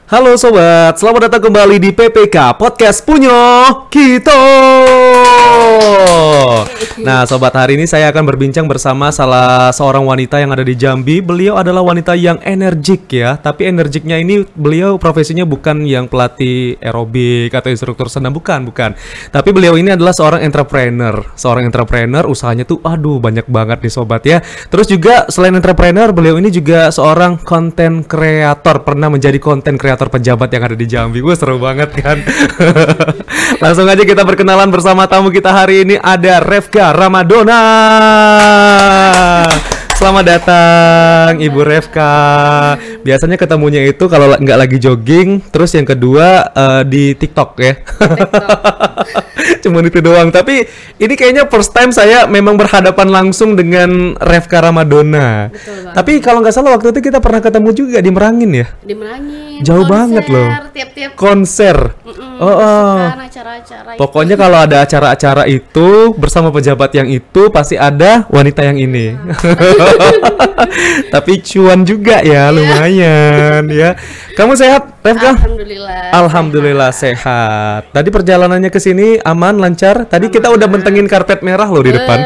Halo sobat, selamat datang kembali di PPK Podcast Punyo Kito. Nah sobat, hari ini saya akan berbincang bersama salah seorang wanita yang ada di Jambi. Beliau adalah wanita yang energik ya, tapi energiknya ini beliau profesinya bukan yang pelatih aerobik atau instruktur senam, bukan. Tapi beliau ini adalah seorang entrepreneur, usahanya tuh aduh banyak banget nih sobat ya. Terus juga selain entrepreneur, beliau ini juga seorang konten kreator, pernah menjadi konten kreator pejabat yang ada di Jambi. Wah seru banget kan. Langsung aja kita berkenalan bersama tamu kita hari ini, ada Revka Ramadona. Selamat datang Ibu Revka. Biasanya ketemunya itu kalau nggak lagi jogging, terus yang kedua di TikTok ya. Cuman itu doang. Tapi ini kayaknya first time saya memang berhadapan langsung dengan Revka Ramadona. Betul, tapi kalau nggak salah waktu itu kita pernah ketemu juga di Merangin ya. Di Merangin. Jauh konser, banget loh. Tiap-tiap konser. Acara-acara. Pokoknya kalau ada acara-acara itu bersama pejabat yang itu pasti ada wanita yang ini. Tapi cuan juga ya, lumayan ya. Kamu sehat, Revka? Alhamdulillah sehat. Tadi perjalanannya ke sini aman, lancar. Tadi kita udah mentengin karpet merah loh di depan.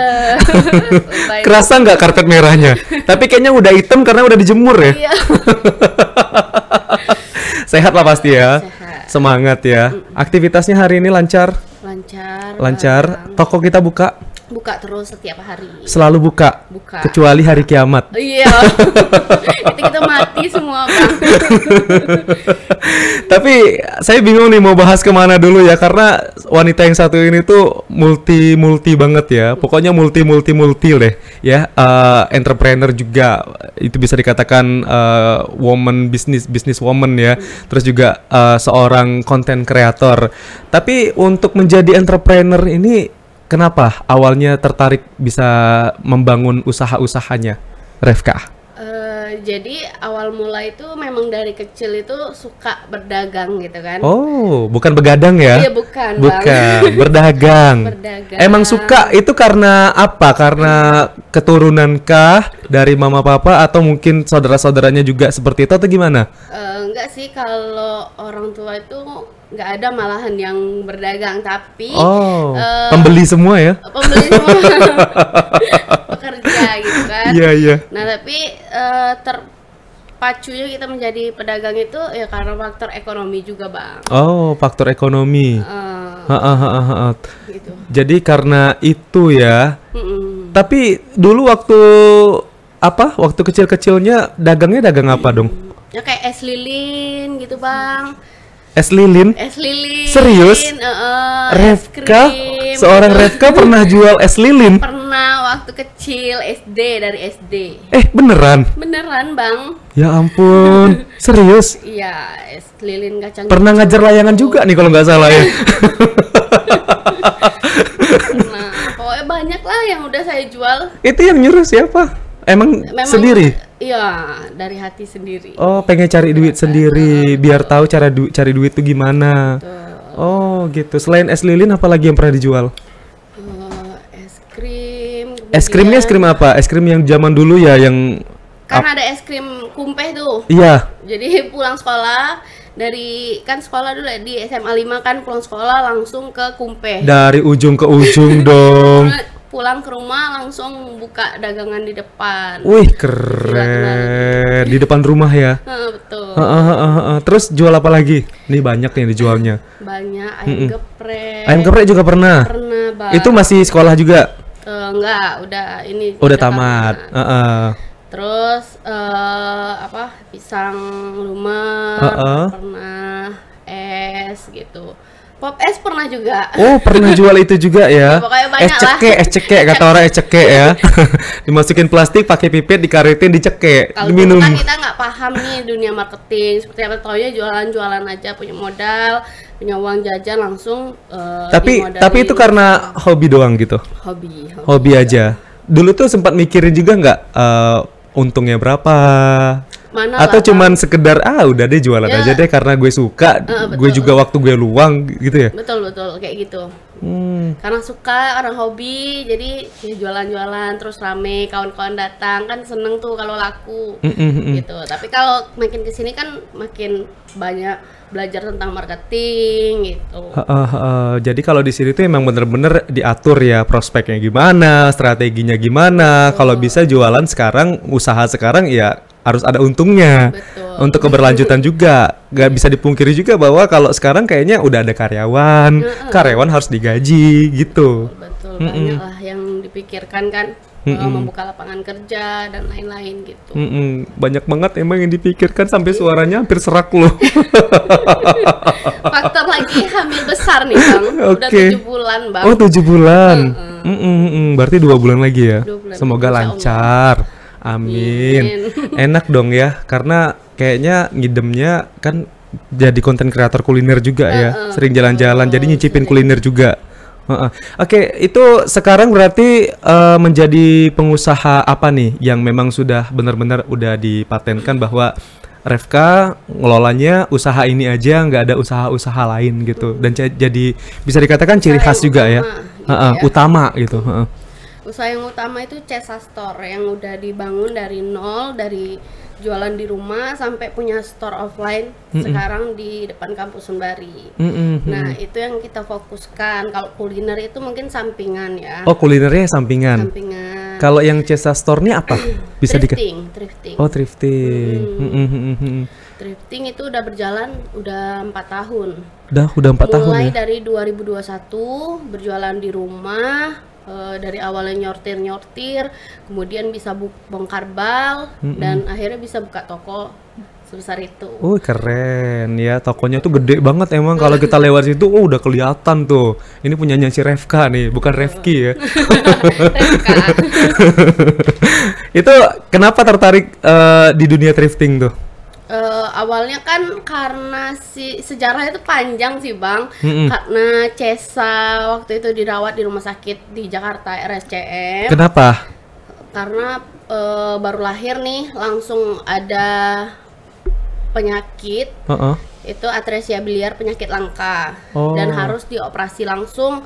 Kerasa nggak karpet merahnya? Tapi kayaknya udah hitam karena udah dijemur ya. Iya. Sehat lah pasti ya. Sehat. Semangat ya. Aktivitasnya hari ini lancar? Lancar. Toko kita buka? Buka terus setiap hari. Selalu buka? Buka. Kecuali hari kiamat? Iya. Itu kita mati semua, Bang. Tapi saya bingung nih mau bahas kemana dulu ya, karena wanita yang satu ini tuh multi banget ya. Pokoknya multi deh ya. Entrepreneur juga, itu bisa dikatakan woman business woman ya. Terus juga seorang content creator. Tapi untuk menjadi entrepreneur ini, kenapa awalnya tertarik bisa membangun usaha-usahanya, Revka? Jadi awal mula itu memang dari kecil itu suka berdagang gitu kan. Oh, bukan begadang ya? Iya, bukan, berdagang. Berdagang. Emang suka itu karena apa? Karena keturunankah dari mama papa atau mungkin saudara-saudaranya juga seperti itu atau gimana? Enggak sih, kalau orang tua itu nggak ada malahan yang berdagang, tapi pembeli semua ya? Pembeli semua. Pekerja gitu kan. Iya. Nah tapi terpacunya kita menjadi pedagang itu ya karena faktor ekonomi juga, Bang. Oh, faktor ekonomi. Gitu. Jadi karena itu ya. Tapi dulu waktu kecil-kecilnya dagangnya dagang apa dong? Ya kayak es lilin gitu, Bang. Es lilin? Es lilin. Serius? Revka? Seorang Revka pernah jual es lilin? Pernah waktu kecil, dari SD. Beneran? Beneran, Bang. Ya ampun, serius? Iya, es lilin kacang. Pernah ngajar layangan juga nih kalau nggak salah ya? Nah, pokoknya banyak lah yang udah saya jual. Itu yang nyuruh siapa? Memang sendiri? Iya, dari hati sendiri. Oh, pengen cari duit sendiri, biar tahu cara cari duit tuh gimana. Betul. Oh gitu. Selain es lilin, apa lagi yang pernah dijual? Es krim. Es krimnya es krim apa? Es krim yang zaman dulu ya, yang kan ada es krim kumpeh tuh. Iya. Jadi pulang sekolah sekolah dulu di SMA 5 kan, pulang sekolah langsung ke kumpeh. Dari ujung ke ujung dong. Pulang ke rumah langsung buka dagangan di depan. Wih, keren. Di depan rumah ya. Betul. Terus jual apa lagi? Nih banyak nih dijualnya. Banyak, ayam geprek. Ayam geprek juga pernah? Pernah, Bang. Itu masih sekolah juga? Enggak, udah tamat. Terus pisang lumer, pernah es gitu. Pop es pernah juga. Oh, pernah jual itu juga ya? Pokoknya banyak es cekek kata orang, es cekek ya. Dimasukin plastik, pakai pipet, dikaritin, dicekek, diminum. Kalau kan kita nggak paham nih dunia marketing, seperti apa, taunya jualan aja, punya modal, punya uang jajan langsung. Tapi itu karena hobi doang gitu? Hobi aja. Dulu tuh sempat mikirin juga nggak untungnya berapa? Mana Atau lah, cuman sekedar udah deh jualan Ya. aja deh karena gue suka, gue betul. juga waktu gue luang gitu ya. Betul kayak gitu. Hmm. Karena suka, orang hobi, jadi ya jualan-jualan terus rame, kawan-kawan datang kan seneng tuh kalau laku gitu. Tapi kalau makin kesini kan makin banyak belajar tentang marketing gitu. Jadi kalau di sini tuh emang bener-bener diatur ya, prospeknya gimana, strateginya gimana. Kalau bisa jualan sekarang, usaha sekarang ya harus ada untungnya. Betul. Untuk keberlanjutan juga, gak bisa dipungkiri juga bahwa kalau sekarang kayaknya udah ada karyawan, karyawan harus digaji gitu. Betul, banyak lah yang dipikirkan kan, membuka lapangan kerja dan lain-lain gitu. Banyak banget emang yang dipikirkan sampai suaranya hampir serak loh. Faktor lagi hamil besar nih Bang, udah Oke. 7 bulan Bang. Oh 7 bulan, berarti 2 bulan lagi ya. 2 bulan, Semoga insya Allah. lancar. Amin. Enak dong ya, karena kayaknya ngidemnya kan jadi konten kreator kuliner juga ya, sering jalan-jalan, jadi nyicipin kuliner juga. Oke, itu sekarang berarti menjadi pengusaha apa nih yang memang sudah benar-benar udah dipatenkan bahwa Revka ngelolanya usaha ini aja, nggak ada usaha-usaha lain gitu, dan jadi bisa dikatakan ciri khas juga ya, utama gitu. Usaha yang utama itu Cesa Store yang udah dibangun dari nol, dari jualan di rumah sampai punya store offline sekarang di depan kampus Sembari. Nah itu yang kita fokuskan. Kalau kuliner itu mungkin sampingan ya. Oh kulinernya sampingan. Sampingan. Kalau yang Cesa Store ini apa? Bisa Thrifting. Oh thrifting. Thrifting itu udah berjalan udah 4 tahun. Udah 4 tahun Mulai ya. dari 2021 berjualan di rumah. Dari awalnya nyortir, kemudian bisa bongkar bal, dan akhirnya bisa buka toko sebesar itu. Keren ya, tokonya tuh gede banget emang. Kalau kita lewat situ, udah kelihatan tuh. Ini punyanya si Revka nih, bukan Revki ya. Revka. Itu kenapa tertarik di dunia thrifting tuh? Awalnya kan karena sejarahnya itu panjang sih Bang, karena Cesa waktu itu dirawat di rumah sakit di Jakarta RSCM. Kenapa? Karena baru lahir nih langsung ada penyakit, itu atresia biliar, penyakit langka, dan harus dioperasi langsung.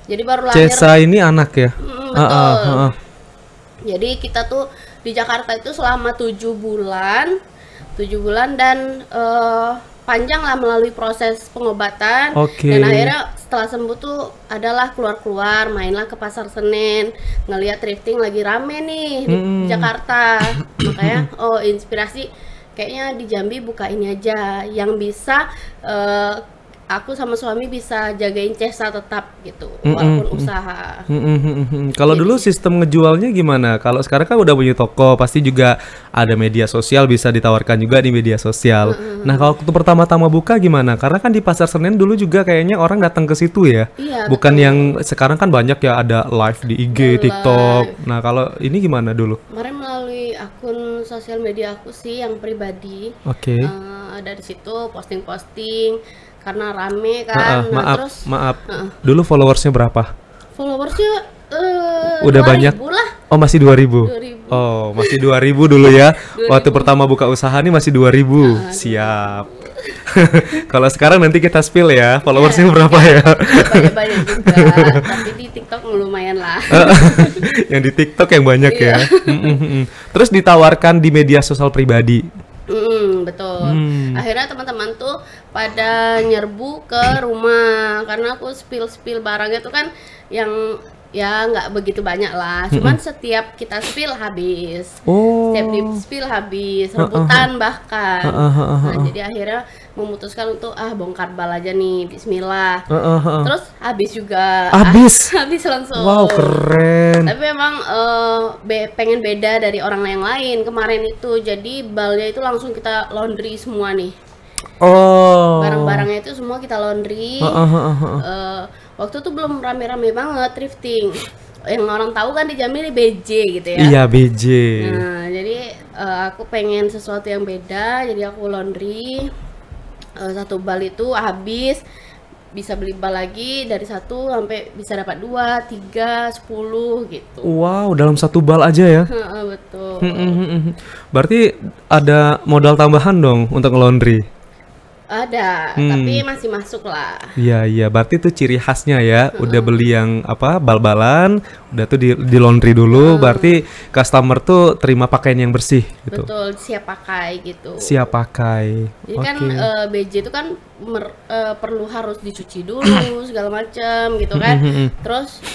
Jadi baru lahir. Cesa ini anak ya? Betul. Jadi kita tuh di Jakarta itu selama 7 bulan dan panjang lah melalui proses pengobatan. Dan akhirnya setelah sembuh tuh adalah keluar mainlah ke Pasar Senen, ngelihat thrifting lagi rame nih di Jakarta. Makanya inspirasi kayaknya di Jambi buka ini aja yang bisa aku sama suami bisa jagain Cesa tetap gitu walaupun usaha. Kalau dulu sistem ngejualnya gimana? Kalau sekarang kan udah punya toko, pasti juga ada media sosial, bisa ditawarkan juga di media sosial. Nah kalau waktu pertama-tama buka gimana? Karena kan di Pasar Senen dulu juga kayaknya orang datang ke situ ya. Iya, bukan yang sekarang kan banyak ya, ada live di IG, TikTok. Nah kalau ini gimana dulu? Kemarin melalui akun sosial media aku sih yang pribadi. Dari situ posting-posting karena rame kan. Maaf. Dulu followersnya berapa? Followersnya udah 2000 banyak lah. Oh masih 2000. Oh masih 2000 dulu ya. 2000. Waktu pertama buka usaha nih masih 2000. Siap. Kalau sekarang nanti kita spill ya, followersnya berapa ya? Banyak juga, tapi di TikTok lumayan lah. Yang di TikTok yang banyak ya. Terus ditawarkan di media sosial pribadi. Betul. Akhirnya teman-teman tuh pada nyerbu ke rumah karena aku spill barangnya tuh kan yang ya nggak begitu banyak lah. Cuman setiap kita spill habis. Setiap di spill habis, rebutan bahkan. Nah, jadi akhirnya memutuskan untuk bongkar bal aja nih, bismillah. Terus habis juga. Habis langsung. Wow, keren. Tapi memang pengen beda dari orang yang lain kemarin itu. Jadi balnya itu langsung kita laundry semua nih. Barang-barangnya itu semua kita laundry. Waktu itu belum rame-rame banget thrifting. Yang orang tahu kan di Jambi BJ gitu ya. Iya, BJ. Nah, jadi aku pengen sesuatu yang beda, jadi aku laundry. Satu bal itu habis. bisa beli bal lagi dari 1 sampai bisa dapat 2, 3, 10 gitu. Wow, dalam 1 bal aja ya? Betul. Berarti ada modal tambahan dong untuk laundry? Ada, tapi masih masuk lah. Iya, berarti itu ciri khasnya ya. Udah beli yang apa, bal-balan, udah tuh di laundry dulu, berarti customer tuh terima pakaian yang bersih gitu. Betul, siap pakai gitu. Siap pakai. Jadi kan BJ itu kan perlu harus dicuci dulu segala macam gitu kan. Terus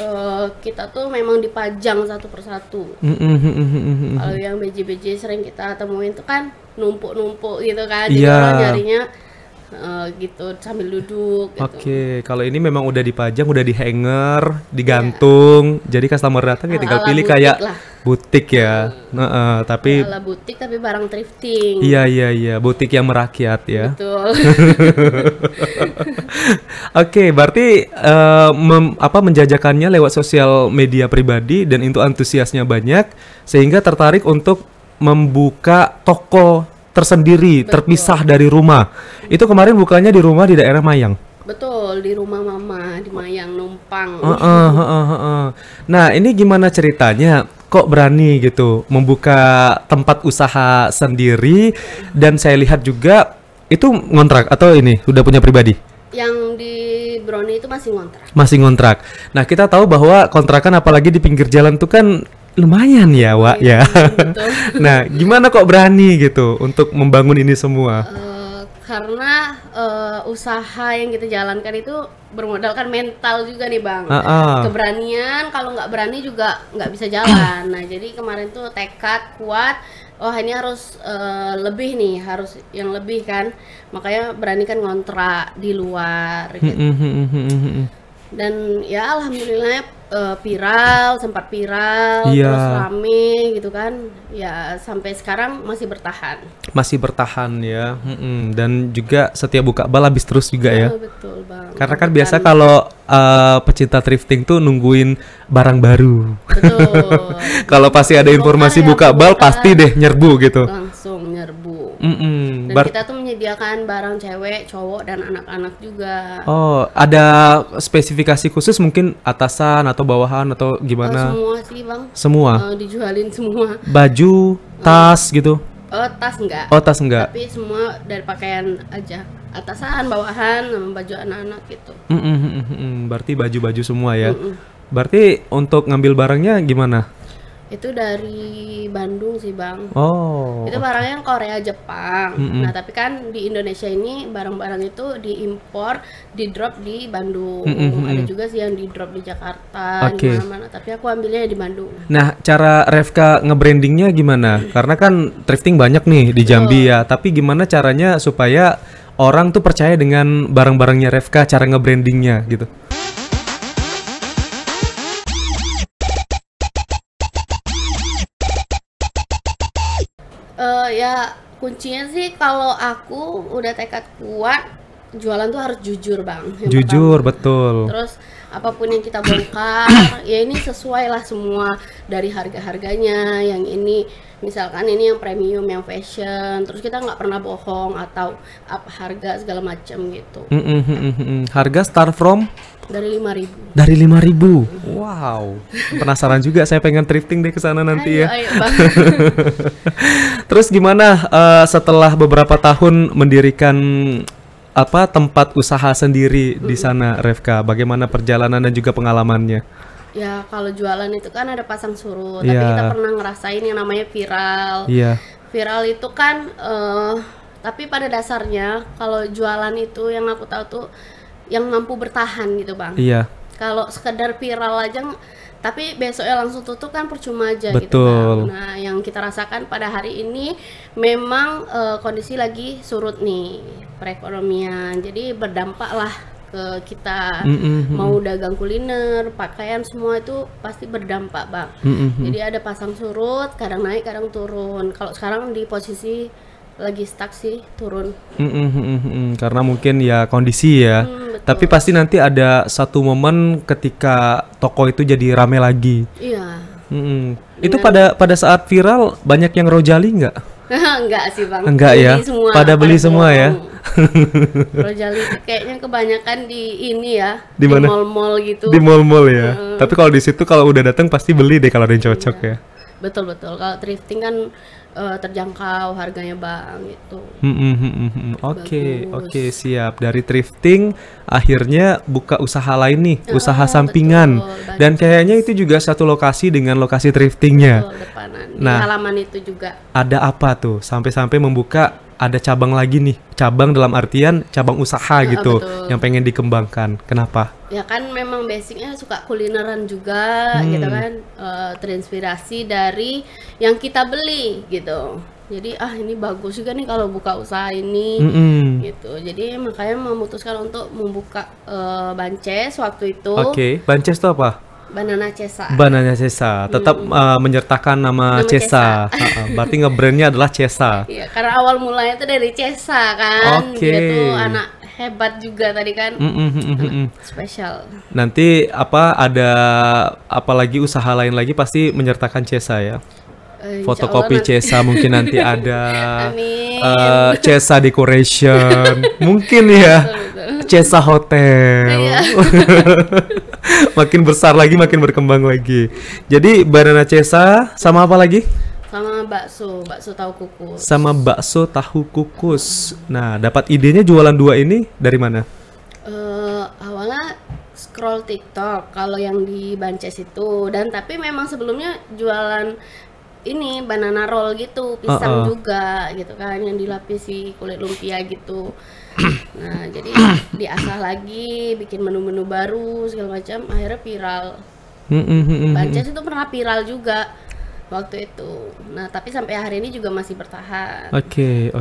kita tuh memang dipajang satu persatu. Kalau yang BJ sering kita temuin tuh kan numpuk-numpuk gitu kan. Jadi orang nyarinya gitu sambil duduk gitu. Oke, kalau ini memang udah dipajang, udah di hanger, digantung. Jadi customer datang ya tinggal pilih kayak butik ya. Tapi ala butik tapi barang thrifting. Iya, butik yang merakyat ya. Betul. Oke, berarti menjajakannya lewat sosial media pribadi dan itu antusiasnya banyak sehingga tertarik untuk membuka toko tersendiri. Betul. Terpisah dari rumah. Itu kemarin bukanya di rumah di daerah Mayang. Betul, di rumah mama di Mayang Numpang. Nah, ini gimana ceritanya? Kok berani gitu membuka tempat usaha sendiri? Dan saya lihat juga itu ngontrak atau ini udah punya pribadi? Yang di Brownie itu masih ngontrak. Masih ngontrak. Nah, kita tahu bahwa kontrakan apalagi di pinggir jalan tuh kan lumayan ya, Wak ya. Betul. Nah, gimana kok berani gitu untuk membangun ini semua? Karena usaha yang kita jalankan itu bermodalkan mental juga nih Bang. Keberanian, kalau nggak berani juga nggak bisa jalan. Nah, jadi kemarin tuh tekad kuat. Oh, ini harus lebih nih, harus yang lebih kan. Makanya berani kan ngontrak di luar gitu. Dan ya alhamdulillah sempat viral, terus rame gitu kan. Ya sampai sekarang masih bertahan. Masih bertahan ya. Dan juga setiap buka bal habis terus juga ya. Betul Bang. Karena kan biasa kalau pecinta thrifting tuh nungguin barang baru. Betul. Kalau pasti ada informasi buka bal pasti deh nyerbu gitu. Langsung nyerbu. Dan kita tuh menyediakan barang cewek, cowok, dan anak-anak juga. Oh, ada spesifikasi khusus mungkin atasan atau bawahan atau gimana? Semua sih Bang. Semua? Dijualin semua. Baju, tas gitu? Tas enggak. Oh, tas enggak. Tapi semua dari pakaian aja. Atasan, bawahan, baju anak-anak gitu. Berarti baju-baju semua ya? Berarti untuk ngambil barangnya gimana? Itu dari Bandung sih Bang. Oh. Itu barangnya yang Korea, Jepang. Nah tapi kan di Indonesia ini barang-barang itu diimpor, di drop di Bandung. Ada juga sih yang di drop di Jakarta, di mana-mana. Tapi aku ambilnya di Bandung. Nah, cara Revka nge-brandingnya gimana? Karena kan thrifting banyak nih di Jambi ya. Tapi gimana caranya supaya orang tuh percaya dengan barang-barangnya Revka, cara nge-brandingnya gitu? Ya kuncinya sih kalau aku udah tekad kuat, jualan tuh harus jujur Bang. Jujur, betul. Terus apapun yang kita bongkar, ya ini sesuai lah semua dari harga-harganya. Yang ini misalkan ini yang premium, yang fashion, terus kita nggak pernah bohong atau apa harga segala macam gitu. Harga start from? Dari 5.000. Dari 5.000. Wow. Penasaran juga, saya pengen thrifting deh ke sana nanti ya. Ayo Bang. Terus gimana setelah beberapa tahun mendirikan tempat usaha sendiri di sana, Revka? Bagaimana perjalanan dan juga pengalamannya? Ya, kalau jualan itu kan ada pasang surut, tapi kita pernah ngerasain yang namanya viral. Viral itu kan tapi pada dasarnya kalau jualan itu yang aku tahu tuh yang mampu bertahan gitu Bang. Kalau sekedar viral aja tapi besoknya langsung tutup kan percuma aja. Betul. Gitu Bang. Nah, yang kita rasakan pada hari ini memang kondisi lagi surut nih perekonomian. Jadi berdampak lah ke kita. Mau dagang kuliner, pakaian, semua itu pasti berdampak Bang. Jadi ada pasang surut, kadang naik, kadang turun. Kalau sekarang di posisi lagi stuck sih, turun. Karena mungkin ya kondisi ya. Tapi pasti nanti ada satu momen ketika toko itu jadi rame lagi. Iya. Itu pada saat viral banyak yang rojali nggak? Enggak sih Bang. Enggak ya. Pada beli semua ya. Rojali itu kayaknya kebanyakan di ini ya, Di mana? mall-mall gitu. Di mall-mall ya. Tapi kalau di situ kalau udah datang pasti beli deh kalau ada yang cocok ya. Betul. Kalau thrifting kan terjangkau harganya Bang gitu. Oke, Bagus. siap. Dari thrifting akhirnya buka usaha lain nih, usaha Betul, sampingan. Dan Bances. kayaknya itu juga satu lokasi dengan lokasi thriftingnya. Betul, depanan. Di Nah. halaman itu juga. Ada apa tuh? Sampai-sampai membuka ada cabang lagi nih. Cabang dalam artian cabang usaha gitu betul. yang pengen dikembangkan. Kenapa? Ya kan memang basicnya suka kulineran juga gitu kan, terinspirasi dari yang kita beli gitu. Jadi ini bagus juga nih kalau buka usaha ini gitu. Jadi makanya memutuskan untuk membuka Bances waktu itu. Oke, Bances itu apa? Banana Cesa. Banana Cesa. Tetap menyertakan nama Nama Cesa. Berarti nge-brandnya adalah Cesa. Iya, karena awal mulanya itu dari Cesa kan. Oke. Dia tuh anak hebat juga tadi kan. Anak spesial. Nanti ada apalagi usaha lain lagi pasti menyertakan Cesa ya. Insya Fotokopi Allah nanti- Cesa mungkin nanti ada. Amin. Cesa Decoration. Mungkin ya. Betul. Cesa Hotel. Iya. Makin besar lagi, makin berkembang lagi. Jadi Banana Cesa sama apa lagi? Sama bakso tahu kukus. Sama bakso tahu kukus. Nah, dapat idenya jualan dua ini dari mana? Awalnya scroll TikTok kalau yang di Bances itu, dan tapi memang sebelumnya jualan ini banana roll gitu, pisang juga gitu kan, yang dilapisi kulit lumpia gitu. Nah, jadi diasah lagi, bikin menu-menu baru segala macam, akhirnya viral. Bances itu pernah viral juga waktu itu. Nah, tapi sampai hari ini juga masih bertahan. Oke.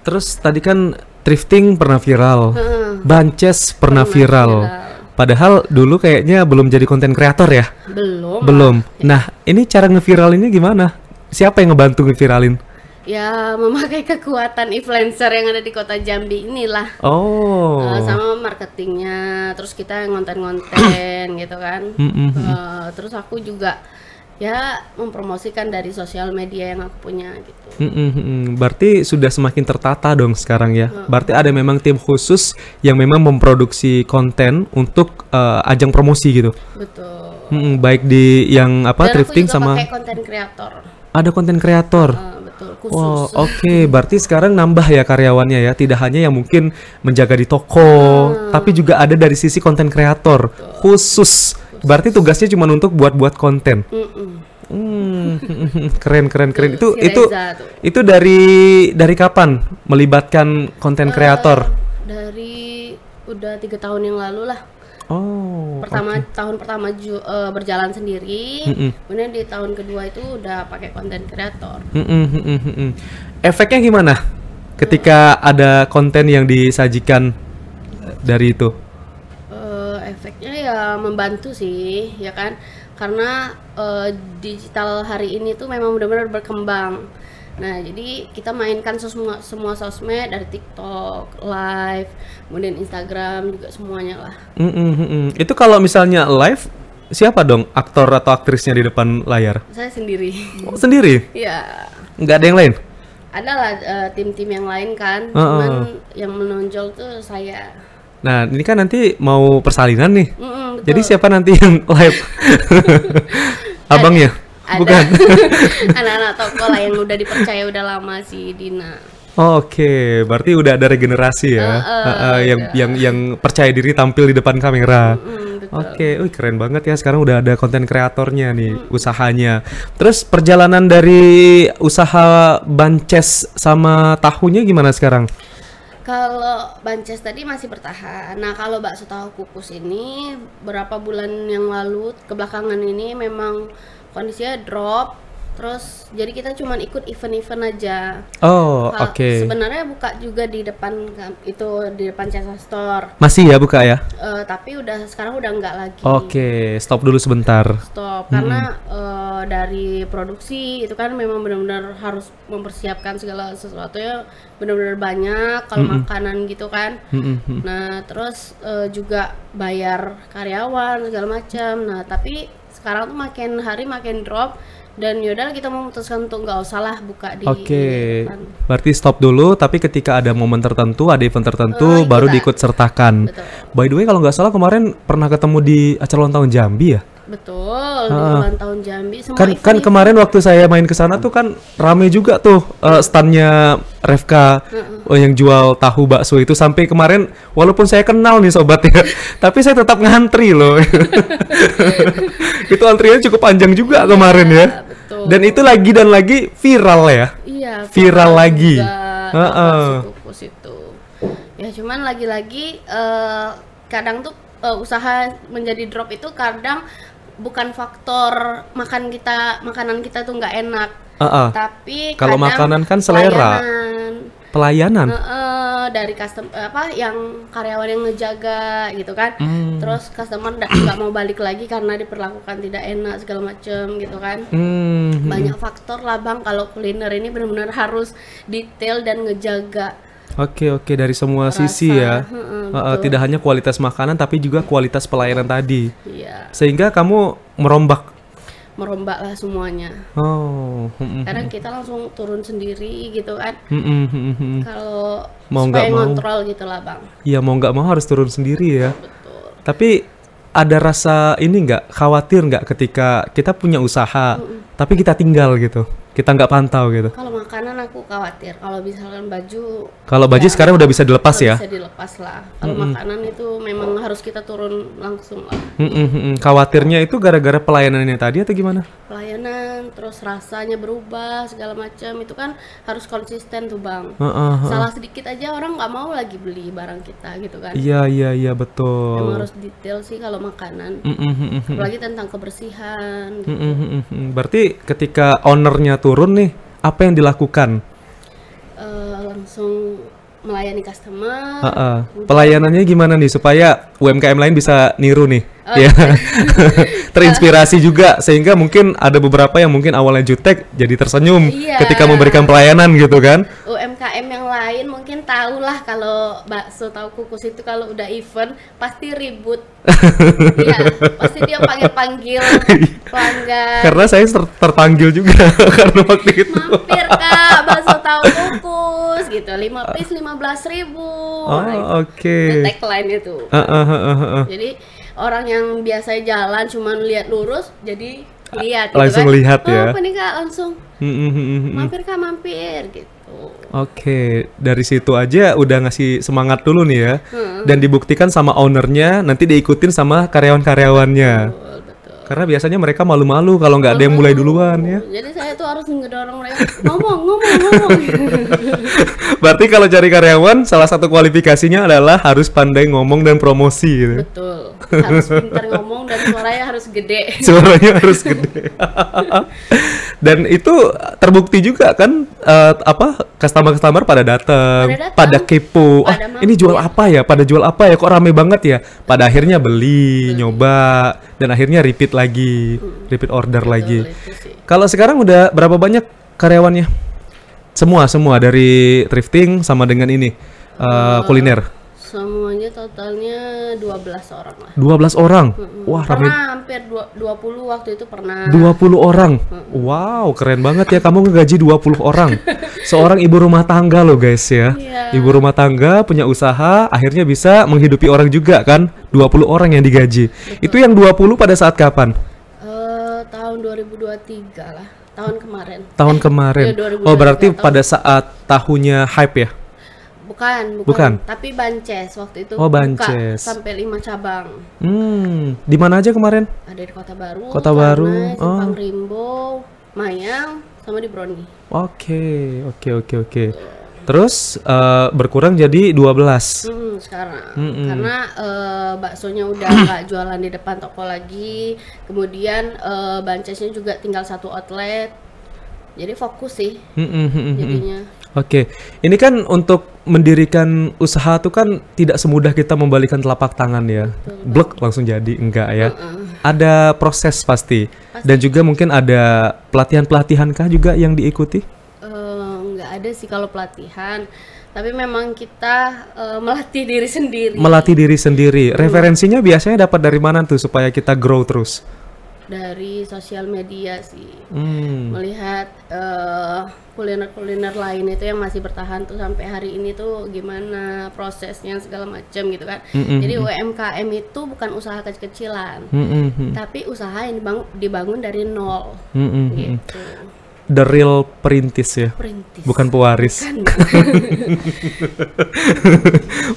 Terus tadi kan thrifting pernah viral, Bances pernah viral. Padahal dulu kayaknya belum jadi konten kreator ya? Belum. Nah, ini cara ngeviral ini gimana? Siapa yang ngebantu ngeviralin? Ya, memakai kekuatan influencer yang ada di kota Jambi inilah. Oh. Sama marketingnya, terus kita ngonten-ngonten gitu kan. Terus aku juga ya mempromosikan dari sosial media yang aku punya gitu. Berarti sudah semakin tertata dong sekarang ya. Berarti ada memang tim khusus yang memang memproduksi konten untuk ajang promosi gitu. Betul. Baik di yang apa Dan thrifting aku juga sama pakai konten kreator. ada konten kreator. Betul, Wow, khusus. oke. Berarti sekarang nambah ya karyawannya ya. Tidak hanya yang mungkin menjaga di toko, tapi juga ada dari sisi konten kreator khusus. Berarti tugasnya cuma untuk buat konten. Keren. Si Reza tuh. Itu dari kapan melibatkan konten kreator? Dari udah 3 tahun yang lalu lah. Oh, Tahun pertama berjalan sendiri, kemudian di tahun kedua itu udah pakai konten kreator. Efeknya gimana ketika ada konten yang disajikan dari itu? Efeknya ya membantu sih, ya kan? Karena digital hari ini tuh memang benar-benar berkembang. Nah, jadi kita mainkan semua sosmed dari TikTok, live, kemudian Instagram juga semuanya lah. Itu kalau misalnya live, siapa dong aktor atau aktrisnya di depan layar? Saya sendiri. Oh, sendiri? Ya, Nggak ada yang lain? ada lah tim-tim yang lain kan, cuman yang menonjol tuh saya. Nah, ini kan nanti mau persalinan nih. Betul. Jadi siapa nanti yang live? Abangnya? Ada Bukan. anak-anak toko lah yang udah dipercaya udah lama si Dina. Oke, berarti udah ada regenerasi ya, yang percaya diri tampil di depan kamera. Betul. Oke, keren banget ya. Sekarang udah ada konten kreatornya nih, usahanya. Terus perjalanan dari usaha Bances sama tahunya gimana sekarang? Kalau Bances tadi masih bertahan. Nah, kalau bakso tahu kukus ini berapa bulan yang lalu kebelakangan ini memang kondisinya drop. Terus jadi kita cuman ikut event-event aja. Oh, oke. Sebenarnya buka juga di depan itu di depan Cesa Store. Masih ya buka ya? Tapi sekarang udah enggak lagi. Oke, stop dulu sebentar. Stop karena dari produksi itu kan memang benar-benar harus mempersiapkan segala sesuatunya benar-benar banyak kalau makanan gitu kan. Nah, terus juga bayar karyawan segala macam. Nah, tapi sekarang tuh makin hari makin drop Dan yaudah kita memutuskan untuk nggak usah lah buka di depan. Berarti stop dulu, tapi ketika ada momen tertentu, ada event tertentu, baru diikut sertakan. Betul. By the way, kalau nggak salah kemarin pernah ketemu di acara ulang tahun Jambi ya? Betul, di ulang tahun Jambi. Semua kan kemarin waktu saya main ke sana tuh kan rame juga tuh standnya Refka yang jual tahu bakso itu, sampai kemarin walaupun saya kenal nih sobat ya, tapi saya tetap ngantri loh. Itu antriannya cukup panjang juga kemarin ya. Betul. Dan itu lagi dan lagi viral ya. Iya, viral lagi. Kukus itu. Ya cuman lagi-lagi kadang tuh usaha menjadi drop itu kadang bukan faktor makanan kita tuh nggak enak, tapi kalau makanan kan selera, pelayanan dari customer yang karyawan yang ngejaga gitu kan, terus customer nggak mau balik lagi karena diperlakukan tidak enak segala macem gitu kan. Banyak faktor lah Bang, kalau kuliner ini benar-benar harus detail dan ngejaga. Oke, dari semua sisi ya. Tidak hanya kualitas makanan tapi juga kualitas pelayanan tadi. Iya. Sehingga kamu merombak lah semuanya. Kadang kita langsung turun sendiri gitu kan. Kalau supaya ngontrol gitu lah Bang. Iya, mau nggak mau harus turun sendiri ya. Betul. Tapi ada rasa ini nggak, khawatir nggak ketika kita punya usaha tapi kita tinggal gitu, kita nggak pantau gitu? Kalau makanan aku khawatir. Kalau misalkan baju. Kalau baju ya, sekarang udah bisa dilepas ya? Bisa dilepas lah. Kalau makanan itu memang harus kita turun langsung lah. Khawatirnya itu gara-gara pelayanannya tadi atau gimana? Pelayanan, terus rasanya berubah segala macam, itu kan harus konsisten tuh Bang. Salah sedikit aja orang nggak mau lagi beli barang kita gitu kan? Iya betul. Memang harus detail sih kalau makanan. Apalagi tentang kebersihan. Gitu. Berarti ketika ownernya turun nih, apa yang dilakukan? Langsung melayani customer. Pelayanannya gimana nih supaya UMKM lain bisa niru nih? Ya. Terinspirasi juga, sehingga mungkin ada beberapa yang mungkin awalnya jutek jadi tersenyum ketika memberikan pelayanan gitu kan? UMKM yang lain mungkin tahu lah kalau bakso tahu kukus itu kalau udah event pasti ribut. Iya, pasti dia panggil pelanggan. Karena saya terpanggil juga karena waktu itu. Mampir Kak, bakso tahu kukus gitu, 5 piece 15.000. Oke. Tagline itu. Jadi orang yang biasa jalan cuman lihat lurus jadi lihat gitu langsung kan? Lihat ya. Apa nih Kak, langsung mampir Kak, mampir gitu. Oke, dari situ aja udah ngasih semangat dulu nih ya. Dan dibuktikan sama ownernya, nanti diikutin sama karyawan-karyawannya. Betul. Karena biasanya mereka malu-malu kalau nggak ada yang mulai duluan ya. Jadi saya tuh harus ngedorong mereka ngomong. Berarti kalau cari karyawan, salah satu kualifikasinya adalah harus pandai ngomong dan promosi gitu. Betul. Harus pintar ngomong dan suaranya harus gede. Dan itu terbukti juga kan, customer pada datang, pada kepo. Ini jual apa ya? Pada jual apa ya? Kok rame banget ya? Pada akhirnya beli, nyoba, dan akhirnya repeat repeat order lagi. Kalau sekarang udah berapa banyak karyawannya? Semua dari thrifting sama dengan ini kuliner. Semuanya totalnya 12 orang lah. 12 orang? Wah, pernah hampir 20 waktu itu pernah. 20 orang? Wow, keren banget ya kamu ngegaji 20 orang. Seorang ibu rumah tangga loh guys ya. Ibu rumah tangga punya usaha, akhirnya bisa menghidupi orang juga kan. 20 orang yang digaji. Betul. Itu yang 20 pada saat kapan? Tahun 2023 lah. Tahun kemarin. Tahun kemarin. Oh, berarti pada saat tahunnya hype ya? Bukan. Tapi Bances waktu itu. Oh, Bances. Sampai 5 cabang. Di mana aja kemarin? Ada di Kota Baru, Simpang Rimbo, Mayang, sama di Broni. Oke. Terus berkurang jadi 12. Sekarang. Karena baksonya udah nggak jualan di depan toko lagi. Kemudian Bancesnya juga tinggal 1 outlet. Jadi fokus sih jadinya. Oke, ini kan untuk mendirikan usaha tuh kan tidak semudah kita membalikan telapak tangan ya. Blek langsung jadi, enggak ya. Ada proses pasti. Dan juga mungkin ada pelatihan-pelatihan kah juga yang diikuti? Enggak ada sih kalau pelatihan. Tapi memang kita melatih diri sendiri. Melatih diri sendiri. Referensinya biasanya dapat dari mana tuh supaya kita grow terus? dari sosial media sih. Melihat kuliner-kuliner lain itu yang masih bertahan tuh sampai hari ini tuh gimana prosesnya segala macam gitu kan. Jadi UMKM itu bukan usaha kecil-kecilan, tapi usaha yang dibangun dari nol gitu. The real perintis ya, bukan pewaris.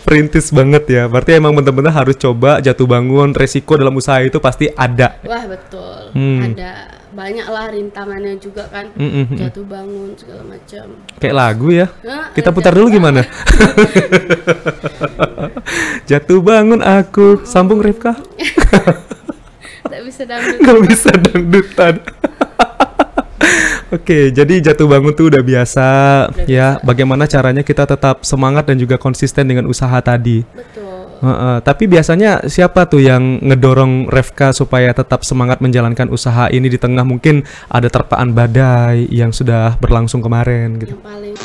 Perintis banget ya, berarti emang bener-bener harus coba jatuh bangun, resiko dalam usaha itu pasti ada. Wah betul, ada banyak lah rintangannya juga kan, jatuh bangun segala macam. Kayak lagu ya, kita putar dulu gimana? Jatuh bangun aku, sambung Rifka. Gak bisa dangdut. Gak bisa dangdutan. Oke, jadi jatuh bangun tuh udah biasa ya. Bagaimana caranya kita tetap semangat dan juga konsisten dengan usaha tadi. Betul. Tapi biasanya siapa tuh yang ngedorong Revka supaya tetap semangat menjalankan usaha ini di tengah mungkin ada terpaan badai yang sudah berlangsung kemarin gitu? Yang paling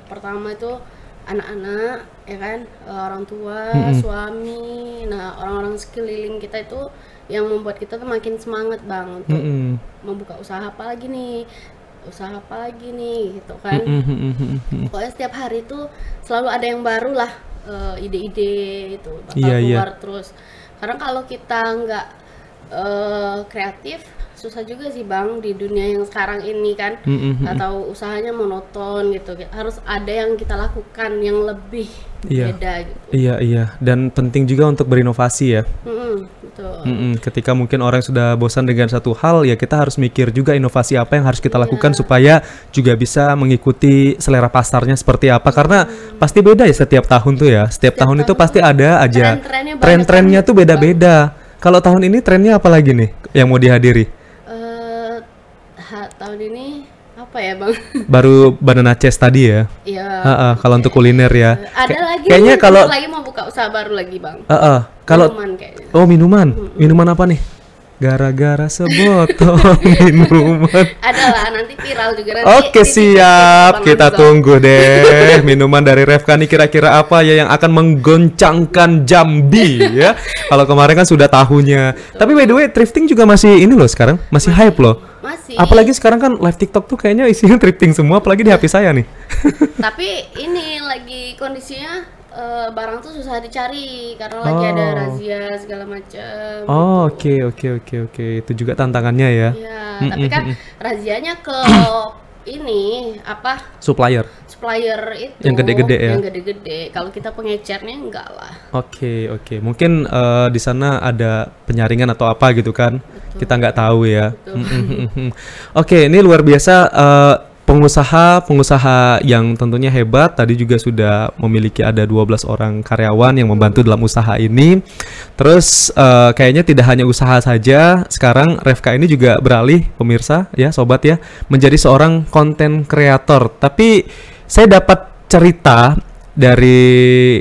pertama itu anak-anak ya kan, orang tua, suami, nah orang-orang sekeliling kita itu yang membuat kita tuh makin semangat Bang untuk membuka usaha apa lagi nih gitu kan. Pokoknya setiap hari itu selalu ada yang baru lah, ide-ide itu bakal keluar terus. Karena kalau kita nggak kreatif susah juga sih Bang di dunia yang sekarang ini kan, atau usahanya monoton gitu. Harus ada yang kita lakukan yang lebih beda gitu. Iya, dan penting juga untuk berinovasi ya. Betul. Ketika mungkin orang sudah bosan dengan satu hal, ya kita harus mikir juga inovasi apa yang harus kita lakukan supaya juga bisa mengikuti selera pasarnya seperti apa. Karena pasti beda ya setiap tahun tuh ya. Setiap tahun itu pasti ada aja tren-trennya tuh beda-beda. Kalau tahun ini trennya apa lagi nih yang mau dihadiri? Tahun ini apa ya Bang? Baru Banana Chest tadi ya. Iya. Kalau untuk kuliner ya. Ada lagi. Kayaknya kalau lagi mau buka usaha baru lagi Bang. Kalau minuman kayaknya. Oh minuman. Minuman apa nih? Gara-gara sebotol minuman. Adalah nanti viral juga nanti. Oke siap, kita tunggu deh minuman dari Revka nih kira-kira apa ya yang akan menggoncangkan Jambi ya. Kalau kemarin kan sudah tahunya. Tapi by the way thrifting juga masih ini loh sekarang, masih hype loh. Masih. Apalagi sekarang kan live TikTok tuh kayaknya isinya thrifting semua, apalagi di HP saya nih. Tapi ini lagi kondisinya barang tuh susah dicari karena lagi ada razia segala macam. Oke. Itu juga tantangannya ya. Iya, tapi kan razianya ke ini apa? Supplier itu. Yang gede-gede ya. Yang gede-gede. Kalau kita pengecernya enggak lah. Oke. Mungkin di sana ada penyaringan atau apa gitu kan? Betul. Kita nggak tahu ya. Oke, ini luar biasa. Pengusaha yang tentunya hebat tadi juga sudah memiliki ada 12 orang karyawan yang membantu dalam usaha ini. Terus kayaknya tidak hanya usaha saja, sekarang Revka ini juga beralih pemirsa ya sobat ya menjadi seorang konten kreator. Tapi saya dapat cerita dari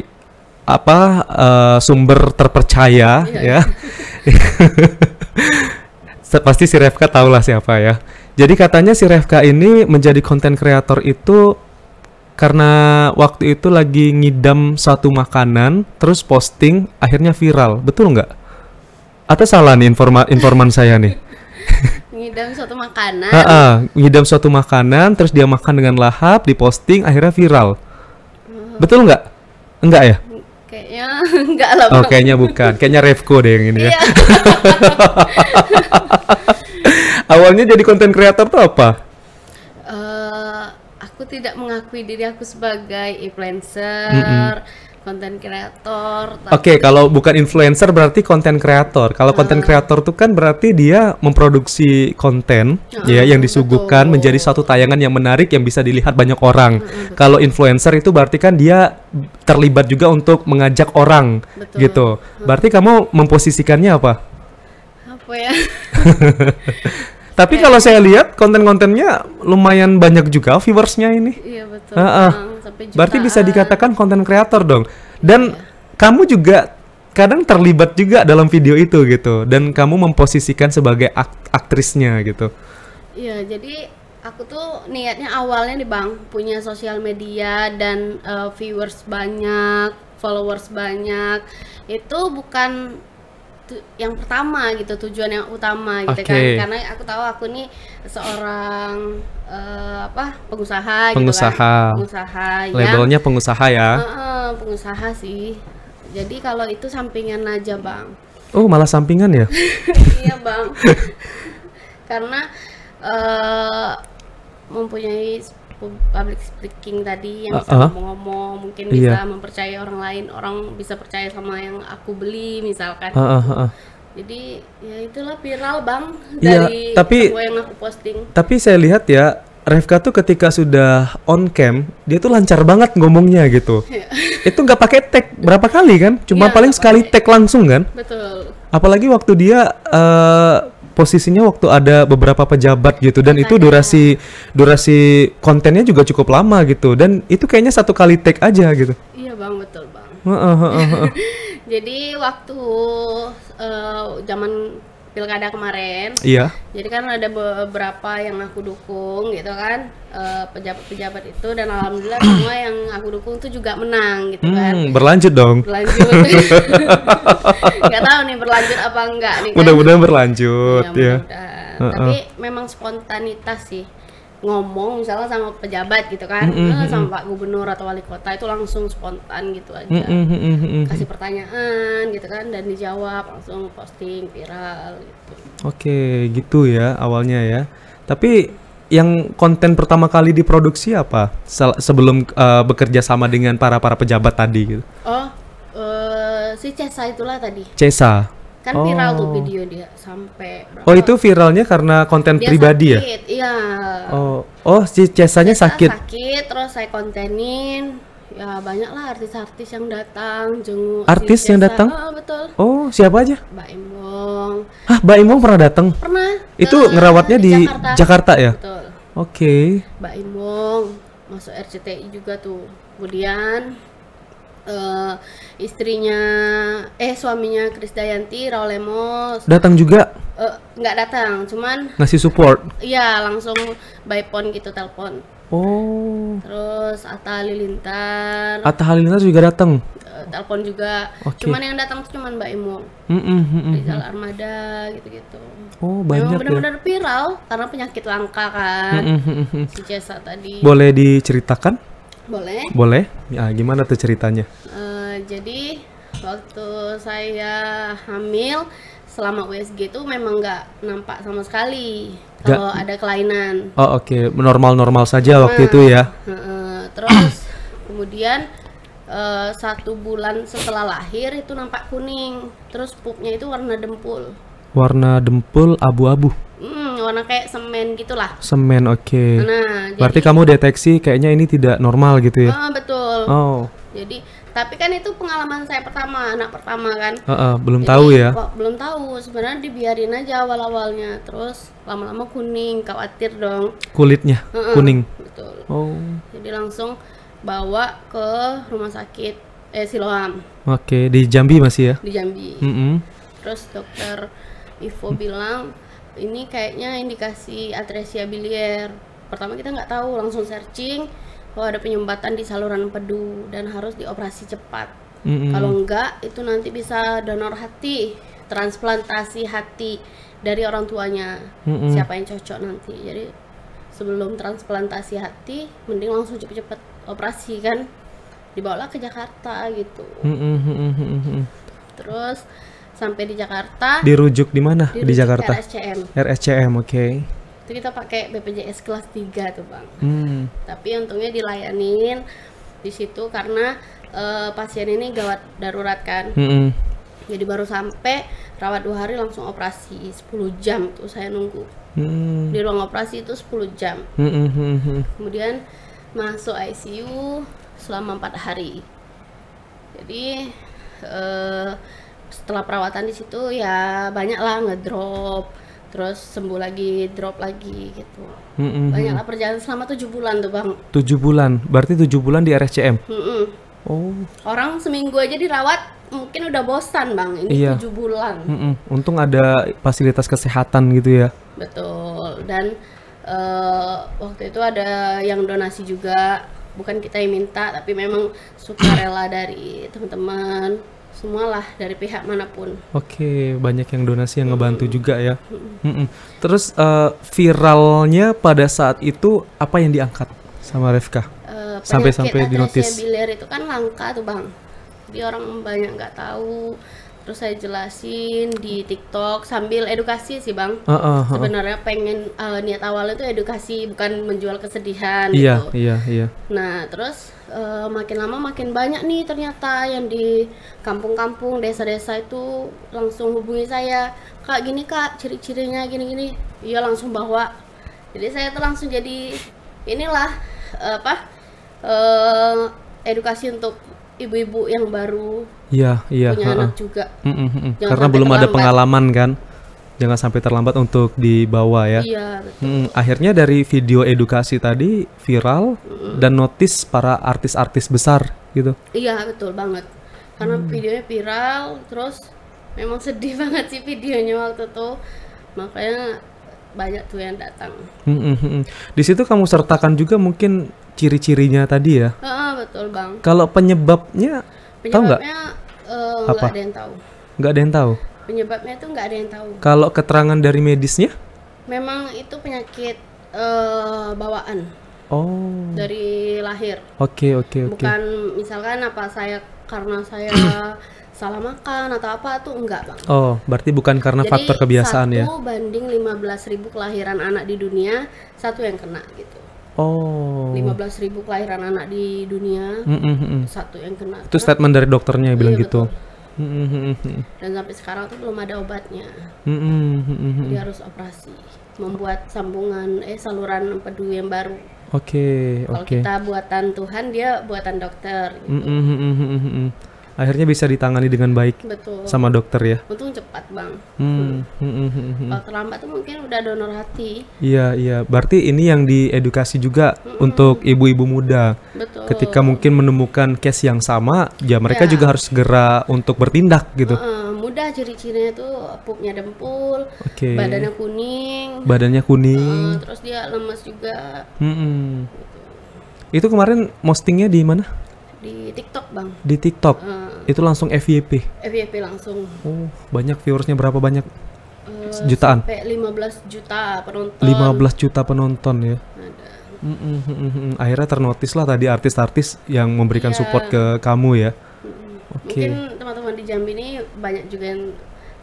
sumber terpercaya ya. Pasti si Revka tahulah siapa ya. Jadi katanya si Revka ini menjadi konten kreator itu karena waktu itu lagi ngidam suatu makanan, terus posting, akhirnya viral. Betul nggak? Atau salah nih informan saya nih? Ngidam suatu makanan. Ngidam suatu makanan, terus dia makan dengan lahap, diposting, akhirnya viral. Betul nggak? Enggak ya? Kayaknya enggak lah. Oh, kayaknya bukan. Kayaknya Revko deh yang ini ya. Awalnya jadi konten kreator tuh apa? Aku tidak mengakui diri aku sebagai influencer, konten kreator. Oke, kalau bukan influencer berarti konten kreator. Kalau konten kreator tuh kan berarti dia memproduksi konten ya yang disuguhkan menjadi suatu tayangan yang menarik yang bisa dilihat banyak orang. Kalau influencer itu berarti kan dia terlibat juga untuk mengajak orang gitu. Berarti kamu memposisikannya apa? Apa ya? Tapi kalau saya lihat konten-kontennya lumayan banyak juga viewersnya ini. Iya betul. Berarti bisa dikatakan konten kreator dong. Dan kamu juga kadang terlibat juga dalam video itu gitu. Dan kamu memposisikan sebagai aktrisnya gitu. Iya, jadi aku tuh niatnya awalnya nih Bang, punya sosial media dan viewers banyak, followers banyak. Itu bukan yang pertama gitu, tujuan yang utama gitu kan. Karena aku tahu aku nih seorang pengusaha gitu kan. Pengusaha. Labelnya pengusaha ya. Pengusaha sih. Jadi kalau itu sampingan aja Bang. Oh, malah sampingan ya? Iya Bang. Karena mempunyai public speaking tadi yang bisa ngomong-ngomong, mungkin bisa mempercayai orang lain, orang bisa percaya sama yang aku beli misalkan. Jadi ya itulah viral Bang dari semua yang aku posting. Tapi saya lihat ya, Revka tuh ketika sudah on cam, dia tuh lancar banget ngomongnya gitu. Itu nggak pakai tag berapa kali kan? Cuma paling sekali tag langsung kan? Betul. Apalagi waktu dia posisinya waktu ada beberapa pejabat gitu, dan itu durasi kontennya juga cukup lama gitu, dan itu kayaknya satu kali tag aja gitu. Iya Bang, betul Bang. Jadi waktu zaman pilkada kemarin, jadi kan ada beberapa yang aku dukung gitu kan, pejabat-pejabat itu, dan alhamdulillah semua yang aku dukung tuh juga menang gitu kan. Berlanjut dong. Nggak tahu nih berlanjut apa enggak nih kan. Mudah-mudahan berlanjut ya. Tapi memang spontanitas sih, ngomong misalnya sama pejabat gitu kan, sama Pak Gubernur atau Wali Kota, itu langsung spontan gitu aja, kasih pertanyaan gitu kan, dan dijawab langsung, posting viral gitu. Oke, gitu ya awalnya ya. Tapi yang konten pertama kali diproduksi apa sebelum bekerja sama dengan para pejabat tadi gitu? Si Cesa itulah tadi. Cesa. Kan viral tuh video dia sampai berapa? Oh, itu viralnya karena konten dia pribadi sakit, ya? Iya. Oh, si Cesanya sakit. Sakit, terus saya kontenin. Ya banyak lah artis-artis yang datang, jenguk. Artis yang datang? Betul. Oh, siapa aja? Mbak Imong. Hah, Mbak Imong pernah datang? Pernah. Itu ngerawatnya di Jakarta ya? Betul. Oke. Mbak Imong masuk RCTI juga tuh. Kemudian suaminya Krisdayanti, Raul Lemos datang juga? Nggak datang, cuman ngasih support. Iya, langsung by phone gitu, telepon. Oh. Terus Atta Halilintar juga datang. Telepon juga. Cuman yang datang tuh cuman Mbak Imong, Rizal Armada gitu-gitu. Oh, banyak. Memang benar-benar viral karena penyakit langka kan. Si Cesa tadi. Boleh diceritakan? Boleh. Ya, gimana tuh ceritanya? Jadi waktu saya hamil selama USG itu memang nggak nampak sama sekali kalau ada kelainan. Oh, oke. Normal-normal saja waktu itu ya. Terus kemudian 1 bulan setelah lahir itu nampak kuning. Terus pupnya itu warna dempul. Warna dempul abu-abu. Warna kayak semen gitulah. Semen, oke. Nah, berarti kamu deteksi kayaknya ini tidak normal gitu ya? Betul. Oh. Jadi, tapi kan itu pengalaman saya pertama, anak pertama kan. Belum tahu ya? Belum tahu. Sebenarnya dibiarin aja awal-awalnya. Terus lama-lama kuning, khawatir dong. Kulitnya kuning. Betul. Oh. Jadi langsung bawa ke rumah sakit Siloam. Oke, di Jambi masih ya? Di Jambi. Terus dokter Ivo bilang ini kayaknya indikasi atresia biliar. Pertama kita nggak tahu, langsung searching, ada penyumbatan di saluran empedu dan harus dioperasi cepat. Kalau enggak, itu nanti bisa donor hati, transplantasi hati dari orang tuanya. Siapa yang cocok nanti. Jadi sebelum transplantasi hati, mending langsung cepet-cepet operasi kan. Dibawalah ke Jakarta gitu. Terus sampai di Jakarta. Dirujuk di mana? Di Jakarta. RSCM. RSCM, oke. Itu kita pakai BPJS kelas 3 tuh Bang. Tapi untungnya dilayanin di situ karena pasien ini gawat darurat kan. Jadi baru sampai rawat 2 hari langsung operasi, 10 jam tuh saya nunggu. Di ruang operasi itu 10 jam. Kemudian masuk ICU selama 4 hari. Jadi setelah perawatan di situ ya banyak lah ngedrop, terus sembuh lagi, drop lagi gitu. Banyak lah perjalanan selama 7 bulan tuh Bang. 7 bulan, berarti 7 bulan di RSCM? Oh. Orang seminggu aja dirawat mungkin udah bosan Bang, ini 7 bulan. Untung ada fasilitas kesehatan gitu ya. Betul, dan waktu itu ada yang donasi juga, bukan kita yang minta tapi memang sukarela dari teman-teman semualah, dari pihak manapun. Oke, banyak yang donasi yang ngebantu juga ya. Terus viralnya pada saat itu apa yang diangkat sama Refka? Sampai dinotis. Biliar itu kan langka tuh Bang, jadi orang banyak nggak tahu. Terus saya jelasin di TikTok sambil edukasi sih Bang. Sebenarnya pengen niat awalnya itu edukasi, bukan menjual kesedihan gitu. Iya. Nah terus makin lama makin banyak nih ternyata yang di kampung-kampung, desa-desa itu langsung hubungi saya, Kak gini Kak, ciri-cirinya gini-gini. Iya langsung bawa. Jadi saya tuh langsung jadi inilah edukasi untuk ibu-ibu yang baru punya anak juga. Karena belum ada pengalaman kan, jangan sampai terlambat untuk dibawa ya. Iya, betul. Akhirnya dari video edukasi tadi viral dan notice para artis-artis besar gitu. Iya betul banget, karena videonya viral, terus memang sedih banget sih videonya waktu itu, makanya banyak tuh yang datang. Di situ kamu sertakan juga mungkin ciri-cirinya tadi ya. Betul Bang. Kalau penyebabnya tahu nggak? Nggak ada yang tahu. Nggak ada yang tahu. Penyebabnya itu nggak ada yang tahu. Kalau keterangan dari medisnya? Memang itu penyakit bawaan. Oh. Dari lahir. Oke. Bukan misalkan karena saya salah makan atau apa tuh enggak Bang. Oh, berarti bukan karena jadi, faktor kebiasaan ya? 1 banding 15.000 kelahiran anak di dunia, 1 yang kena gitu. Oh. 15.000 kelahiran anak di dunia, 1 yang kena. Itu statement dari dokternya yang bilang gitu. Dan sampai sekarang tuh belum ada obatnya. Dia harus operasi, membuat saluran empedu yang baru. Oke. Kalau kita buatan Tuhan, dia buatan dokter. Gitu. Akhirnya bisa ditangani dengan baik. Betul. Sama dokter ya. Untung cepat Bang. Kalau terlambat tuh mungkin udah donor hati. Iya. Berarti ini yang diedukasi juga untuk ibu-ibu muda. Betul. Ketika mungkin menemukan case yang sama, ya mereka juga harus segera untuk bertindak gitu. Mudah ciri-cirinya tuh pupnya dempul, badannya kuning. Terus dia lemas juga. Gitu. Itu kemarin postingnya di mana? Di TikTok Bang. Di TikTok. Itu langsung FYP. FYP langsung. Oh, banyak viewersnya berapa banyak? Jutaan. Sampai 15 juta penonton. 15 juta penonton ya. Ada. Akhirnya ternotis lah tadi artis-artis yang memberikan support ke kamu ya. Mungkin teman-teman di Jambi ini banyak juga yang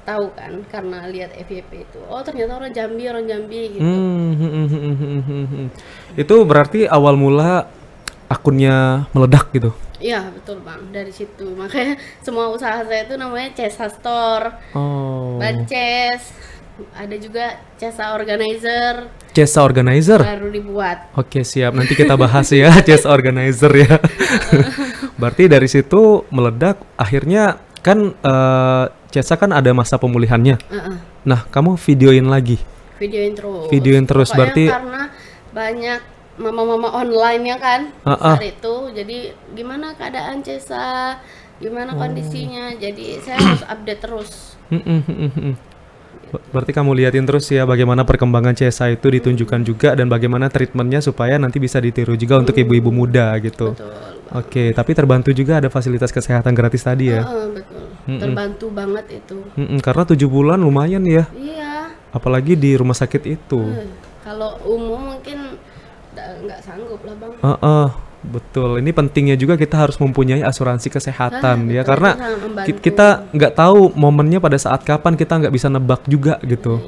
tahu kan karena lihat FYP itu. Oh ternyata orang Jambi gitu. Itu berarti awal mula akunnya meledak gitu. Iya betul Bang, dari situ makanya semua usaha saya itu namanya Cesa Store, Bances, ada juga Cesa Organizer. Cesa Organizer baru dibuat. Oke siap, nanti kita bahas ya Cesa Organizer ya. Berarti dari situ meledak, akhirnya kan Cesa kan ada masa pemulihannya. Nah kamu videoin videoin terus. Pokoknya berarti karena banyak mama-mama online ya kan saat itu, jadi gimana keadaan Cesa, gimana kondisinya, jadi saya harus update terus. Berarti kamu liatin terus ya bagaimana perkembangan Cesa itu ditunjukkan juga dan bagaimana treatmentnya supaya nanti bisa ditiru juga untuk ibu-ibu muda gitu. Oke, tapi terbantu juga ada fasilitas kesehatan gratis tadi ya. Betul, terbantu banget itu. Karena 7 bulan lumayan ya. Iya. Apalagi di rumah sakit itu. Kalau umum mungkin nggak sanggup lah Bang. Betul, ini pentingnya juga kita harus mempunyai asuransi kesehatan ya, betul, karena kita nggak tahu momennya pada saat kapan, kita nggak bisa nebak juga gitu.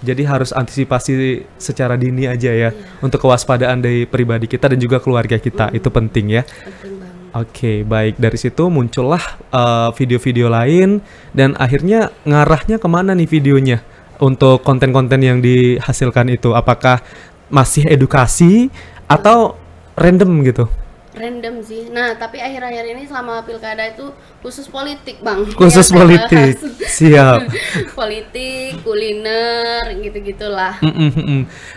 Jadi harus antisipasi secara dini aja ya, untuk kewaspadaan dari pribadi kita dan juga keluarga kita, itu penting ya. Oke, baik. Dari situ muncullah video-video lain dan akhirnya ngarahnya kemana nih videonya untuk konten-konten yang dihasilkan itu? Apakah masih edukasi atau random gitu? random sih. Nah, tapi akhir-akhir ini selama pilkada itu khusus politik, Bang. Khusus Ya, politik. Siap. politik, kuliner, gitu-gitulah.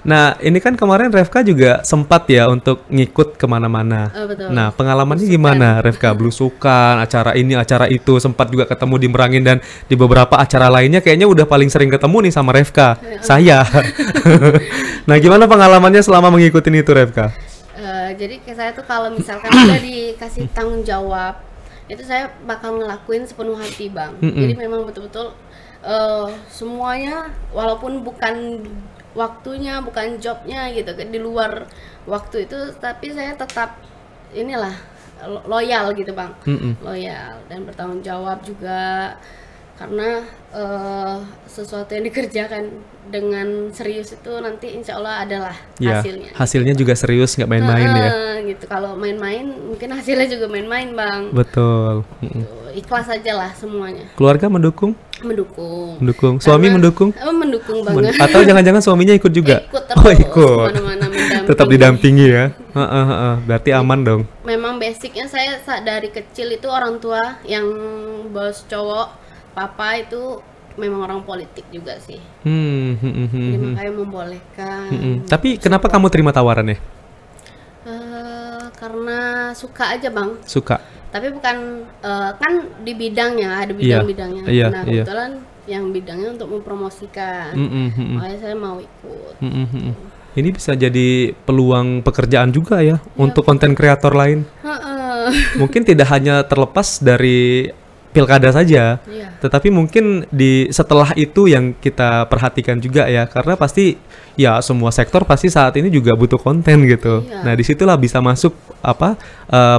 Nah, ini kan kemarin Revka juga sempat ya untuk ngikut kemana-mana. Betul. Nah, pengalamannya gimana, Revka? Belusukan, acara ini, acara itu, sempat juga ketemu di Merangin dan di beberapa acara lainnya. Kayaknya udah paling sering ketemu nih sama Revka. Saya. Nah, gimana pengalamannya selama mengikuti itu, Revka? Jadi kayak saya tuh kalau misalkan udah dikasih tanggung jawab, itu saya bakal ngelakuin sepenuh hati, Bang. Jadi memang betul-betul semuanya, walaupun bukan waktunya, bukan jobnya gitu, di luar waktu itu, tapi saya tetap inilah loyal gitu, Bang. Loyal dan bertanggung jawab juga, karena sesuatu yang dikerjakan dengan serius itu nanti insya Allah adalah hasilnya. Hasilnya juga serius, nggak main-main ya. Gitu. Kalau main-main mungkin hasilnya juga main-main, Bang. Betul. Ikhlas aja lah semuanya. Keluarga mendukung? Mendukung. Suami mendukung? Mendukung banget. Atau jangan-jangan suaminya ikut juga? Ikut terus. Ikut. Kemana-mana mendampingi. Tetap didampingi ya. Berarti aman dong. Memang basicnya saya dari kecil itu orang tua yang bos cowok, papa itu memang orang politik juga sih. Jadi makanya membolehkan. Tapi kenapa kamu terima tawarannya? Karena suka aja, Bang. Suka. Tapi bukan kan di bidangnya, ada bidang-bidangnya. Nah, kebetulan yang bidangnya untuk mempromosikan. Makanya saya mau ikut. Ini bisa jadi peluang pekerjaan juga ya untuk konten kreator lain. Mungkin tidak hanya terlepas dari pilkada saja, tetapi mungkin setelah itu yang kita perhatikan juga ya, karena pasti ya semua sektor pasti saat ini juga butuh konten gitu. Nah, disitulah bisa masuk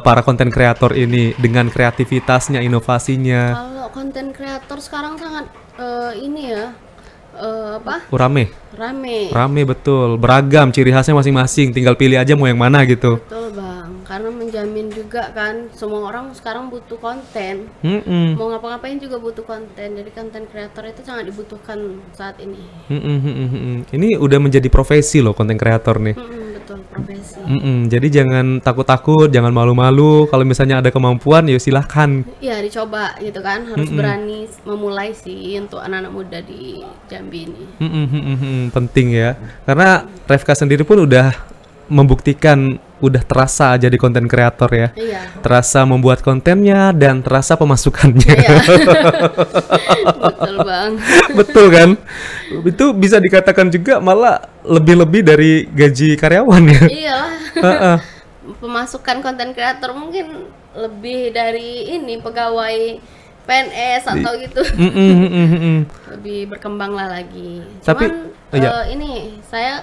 para konten kreator ini dengan kreativitasnya, inovasinya. Kalau konten kreator sekarang sangat ini ya, Rame betul, beragam, ciri khasnya masing-masing, tinggal pilih aja mau yang mana gitu. Betul, Bang, karena menjamin juga kan semua orang sekarang butuh konten. Mau ngapa-ngapain juga butuh konten, jadi konten kreator itu sangat dibutuhkan saat ini. Ini udah menjadi profesi loh konten kreator nih. Betul, profesi. Jadi jangan takut-takut, jangan malu-malu, kalau misalnya ada kemampuan ya silahkan. Iya, dicoba gitu kan, harus berani memulai sih untuk anak-anak muda di Jambi ini. Penting ya, karena Revka sendiri pun udah membuktikan, udah terasa jadi konten kreator ya. Terasa membuat kontennya dan terasa pemasukannya. Betul, Bang. Betul kan? Itu bisa dikatakan juga malah lebih-lebih dari gaji karyawan ya. Iyalah. Pemasukan konten kreator mungkin lebih dari ini pegawai PNS atau gitu. Lebih berkembang lah lagi. Cuman ini saya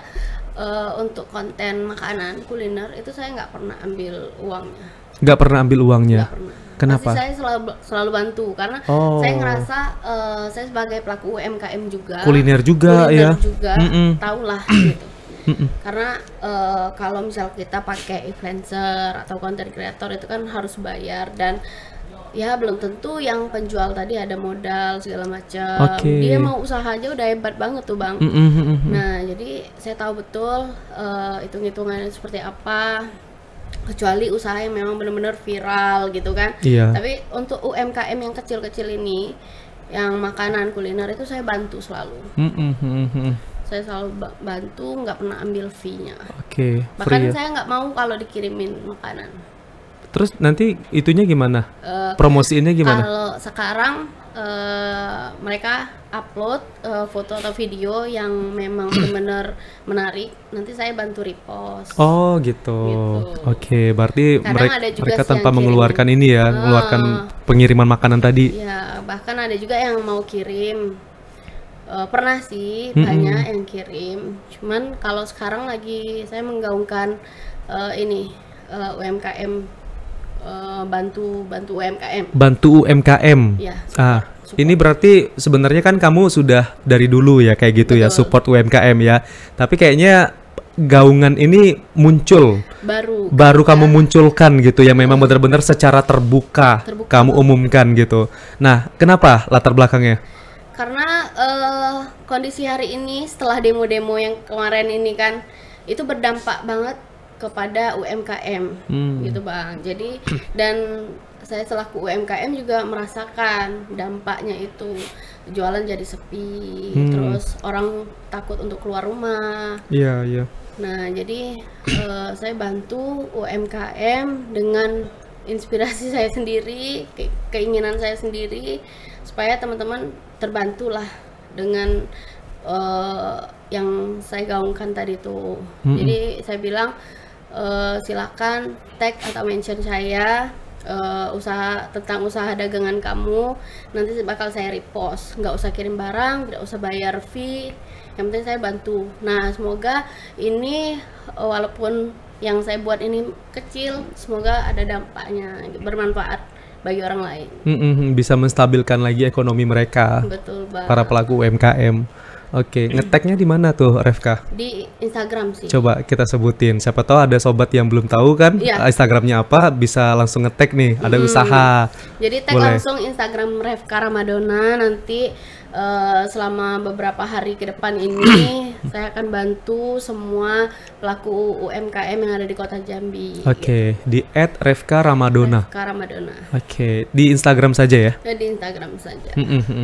untuk konten makanan kuliner itu saya nggak pernah ambil uangnya. Nggak pernah ambil uangnya? Nggak pernah. Kenapa? Pasti saya selalu bantu karena saya ngerasa saya sebagai pelaku UMKM juga. Kuliner juga. Tahu lah gitu. Karena kalau misal kita pakai influencer atau content creator itu kan harus bayar, dan ya belum tentu yang penjual tadi ada modal segala macam. Dia mau usaha aja udah hebat banget tuh, Bang. Nah, jadi saya tahu betul hitung-hitungannya seperti apa, kecuali usaha yang memang benar-benar viral gitu kan. Tapi untuk UMKM yang kecil-kecil ini, yang makanan kuliner itu saya bantu selalu. Saya selalu bantu, nggak pernah ambil fee-nya. Bahkan saya nggak mau kalau dikirimin makanan. Terus nanti itunya gimana? Promosiinnya gimana? Kalau sekarang mereka upload foto atau video yang memang benar-benar menarik, nanti saya bantu repost. Oh gitu. Berarti mereka tanpa mengeluarkan ini ya, mengeluarkan pengiriman makanan tadi. Ya, bahkan ada juga yang mau kirim. Pernah sih banyak yang kirim. Cuman kalau sekarang lagi saya menggaungkan ini UMKM, bantu UMKM. Bantu UMKM. Ya. Ini berarti sebenarnya kan kamu sudah dari dulu ya kayak gitu. Betul. Ya, support UMKM ya. Tapi kayaknya gaungan ini muncul. Baru kamu munculkan gitu ya, memang benar-benar secara terbuka kamu umumkan gitu. Nah, kenapa latar belakangnya? Karena kondisi hari ini setelah demo-demo yang kemarin ini kan, itu berdampak banget kepada UMKM gitu Bang. Jadi dan saya selaku UMKM juga merasakan dampaknya itu, jualan jadi sepi, terus orang takut untuk keluar rumah. Iya. Nah, jadi saya bantu UMKM dengan inspirasi saya sendiri, keinginan saya sendiri, supaya teman-teman terbantulah dengan yang saya gaungkan tadi tuh. Jadi saya bilang silakan tag atau mention saya tentang usaha dagangan kamu, nanti bakal saya repost. Nggak usah kirim barang, tidak usah bayar fee, yang penting saya bantu. Nah, semoga ini walaupun yang saya buat ini kecil, semoga ada dampaknya, bermanfaat bagi orang lain. Bisa menstabilkan lagi ekonomi mereka. Betul, Bang. Para pelaku UMKM. Oke, ngeteknya di mana tuh, Refka? Di Instagram sih. Coba kita sebutin. Siapa tahu ada sobat yang belum tahu kan Instagramnya apa, bisa langsung ngetek nih. Ada usaha. Jadi tag langsung Instagram Refka Ramadona. Nanti selama beberapa hari ke depan ini saya akan bantu semua pelaku UMKM yang ada di Kota Jambi. Oke, di @refka_ramadona. Refka Ramadona. Oke, di Instagram saja ya? Di Instagram saja.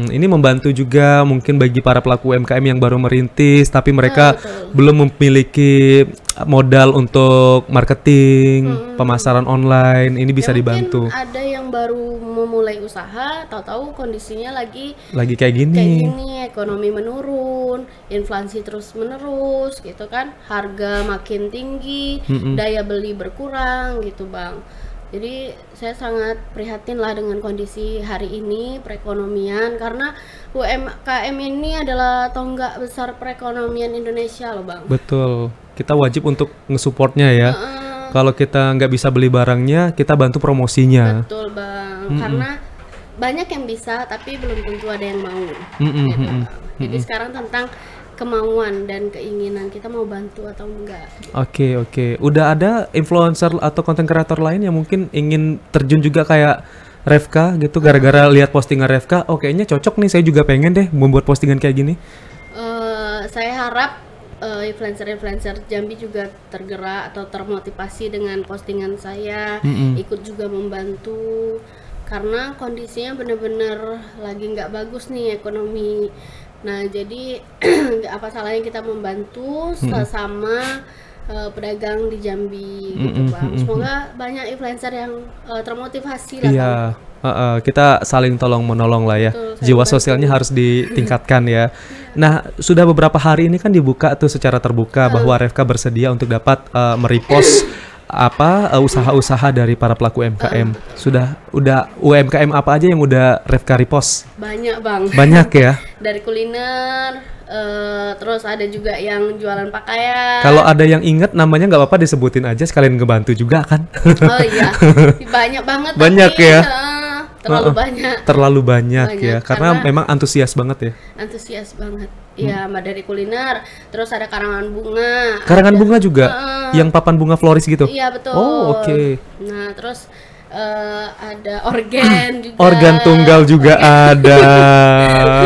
Ini membantu juga mungkin bagi para pelaku UMKM yang baru merintis, tapi mereka belum memiliki modal untuk marketing, pemasaran online. Ini bisa dibantu. Mungkin ada yang baru memulai usaha, tahu-tahu kondisinya lagi kayak gini. Ekonomi menurun, inflasi terus menerus gitu kan, harga makin tinggi, daya beli berkurang gitu Bang. Jadi saya sangat prihatin lah dengan kondisi hari ini perekonomian, karena UMKM ini adalah tonggak besar perekonomian Indonesia loh Bang. Betul, kita wajib untuk nge-supportnya ya. Kalau kita nggak bisa beli barangnya, kita bantu promosinya. Betul Bang, karena banyak yang bisa tapi belum tentu ada yang mau. Jadi sekarang tentang kemauan dan keinginan kita mau bantu atau enggak. Oke. Udah ada influencer atau konten kreator lain yang mungkin ingin terjun juga kayak Refka gitu, gara-gara lihat postingan Refka, oh kayaknya cocok nih, saya juga pengen deh membuat postingan kayak gini. Saya harap influencer-influencer Jambi juga tergerak atau termotivasi dengan postingan saya, ikut juga membantu. Karena kondisinya benar-benar lagi nggak bagus nih ekonomi. Nah, jadi apa salahnya kita membantu sesama pedagang di Jambi gitu Bang. Semoga banyak influencer yang termotivasi lah. Iya, kita saling tolong menolong lah ya. Betul, jiwa sosialnya harus ditingkatkan ya. Nah, sudah beberapa hari ini kan dibuka tuh secara terbuka bahwa Refka bersedia untuk dapat merepost usaha-usaha dari para pelaku UMKM. Udah UMKM apa aja yang udah Refka repost? Banyak Bang. Banyak ya. Dari kuliner, terus ada juga yang jualan pakaian. Kalau ada yang inget namanya nggak apa-apa disebutin aja, sekalian ngebantu juga kan? Oh iya, banyak banget. Banyak tapi, ya. Terlalu banyak ya, karena memang antusias banget ya. Antusias banget. Ya, dari kuliner, terus ada karangan bunga. Karangan bunga juga, yang papan bunga floris gitu. Iya betul. Oh oke. Nah terus ada organ juga. Organ tunggal juga ada.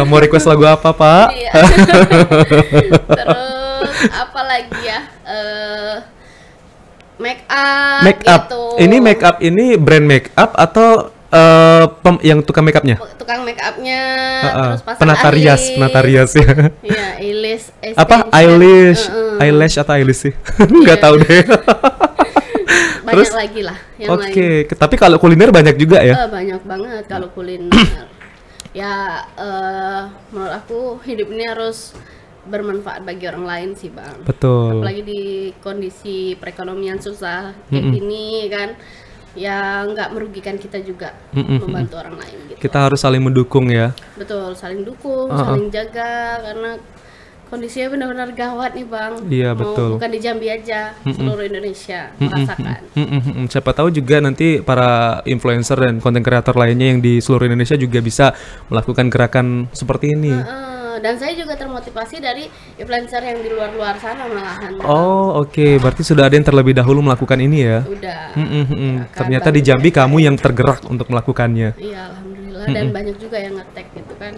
Mau request lagu apa Pak? Iya. Terus apa lagi ya? Make up. Gitu. Ini make up ini brand make up atau yang tukang make upnya? Tukang make upnya, terus pasang penatarias ya. Iya, eyelash. Apa eyelash atau eyelash sih? Nggak tahu deh. Banyak terus, lagi lah yang lain. Tapi kalau kuliner banyak juga ya? Banyak banget kalau kuliner. Ya, menurut aku hidup ini harus bermanfaat bagi orang lain sih Bang. Betul. Apalagi di kondisi perekonomian susah kayak gini kan. Ya nggak merugikan kita juga membantu orang lain gitu. Kita harus saling mendukung ya. Betul, saling dukung, saling jaga, karena kondisinya benar-benar gawat nih Bang. Iya betul. Bukan di Jambi aja, seluruh Indonesia merasakan. Siapa tahu juga nanti para influencer dan konten kreator lainnya yang di seluruh Indonesia juga bisa melakukan gerakan seperti ini. Dan saya juga termotivasi dari influencer yang di luar-luar sana malahan. Oh oke. Berarti sudah ada yang terlebih dahulu melakukan ini ya? Udah. Ternyata di Jambi kamu yang tergerak untuk melakukannya. Iya alhamdulillah, dan banyak juga yang nge-tag gitu kan.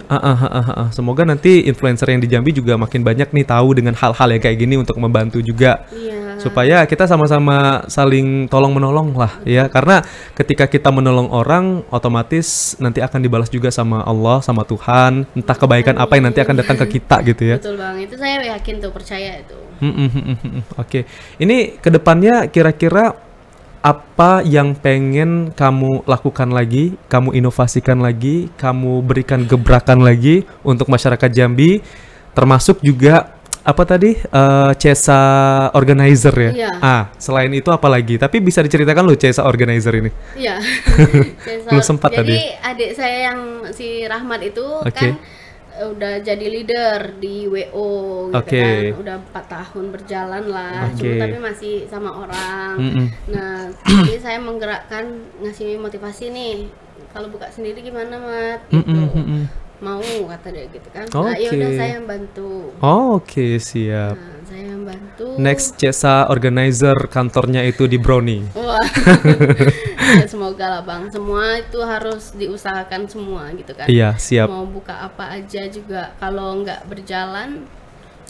Semoga nanti influencer yang di Jambi juga makin banyak nih tahu dengan hal-hal yang kayak gini untuk membantu juga. Iya. supaya kita sama-sama saling tolong menolong lah ya, karena ketika kita menolong orang otomatis nanti akan dibalas juga sama Allah, sama Tuhan, entah kebaikan apa yang nanti akan datang ke kita gitu ya. Betul Bang, itu saya yakin tuh, percaya itu. Oke. Ini kedepannya kira-kira apa yang pengen kamu lakukan lagi, kamu inovasikan lagi, kamu berikan gebrakan lagi untuk masyarakat Jambi, termasuk juga apa tadi, CESA Organizer ya? Iya. Selain itu apa lagi? Tapi bisa diceritakan loh CESA Organizer ini. Iya. Belum sempat jadi, tadi. adik saya yang si Rahmat itu Oke. kan udah jadi leader di WO gitu kan, udah 4 tahun berjalan lah, cuma tapi masih sama orang. Nah, jadi saya menggerakkan, ngasih motivasi nih, kalau buka sendiri gimana Mat, gitu. Mau kata dia gitu kan. Nah, ya udah saya yang bantu. Oke, siap. Nah, saya yang bantu. Next CESA Organizer kantornya itu di Brownie. Wah. Ya, semoga lah Bang, semua itu harus diusahakan semua gitu kan. Iya, siap. Mau buka apa aja juga kalau nggak berjalan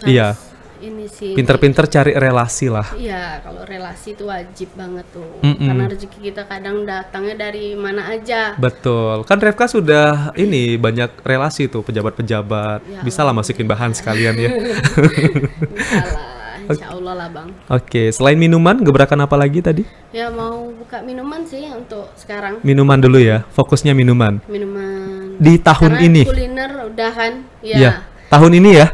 harus iya. Ini sih. Pinter-pinter cari relasi lah. Iya, kalau relasi itu wajib banget tuh. Karena rezeki kita kadang datangnya dari mana aja. Betul. Kan Revka sudah ini banyak relasi tuh, pejabat-pejabat. Ya, bisa lah masukin bahan sekalian ya. Bisa lah, insya Allah lah Bang. Oke, selain minuman, gebrakan apa lagi tadi? Ya mau buka minuman sih untuk sekarang. Minuman dulu ya, fokusnya minuman. Minuman. Di tahun karena ini. Kuliner udah kan, ya. Iya. Tahun ini ya?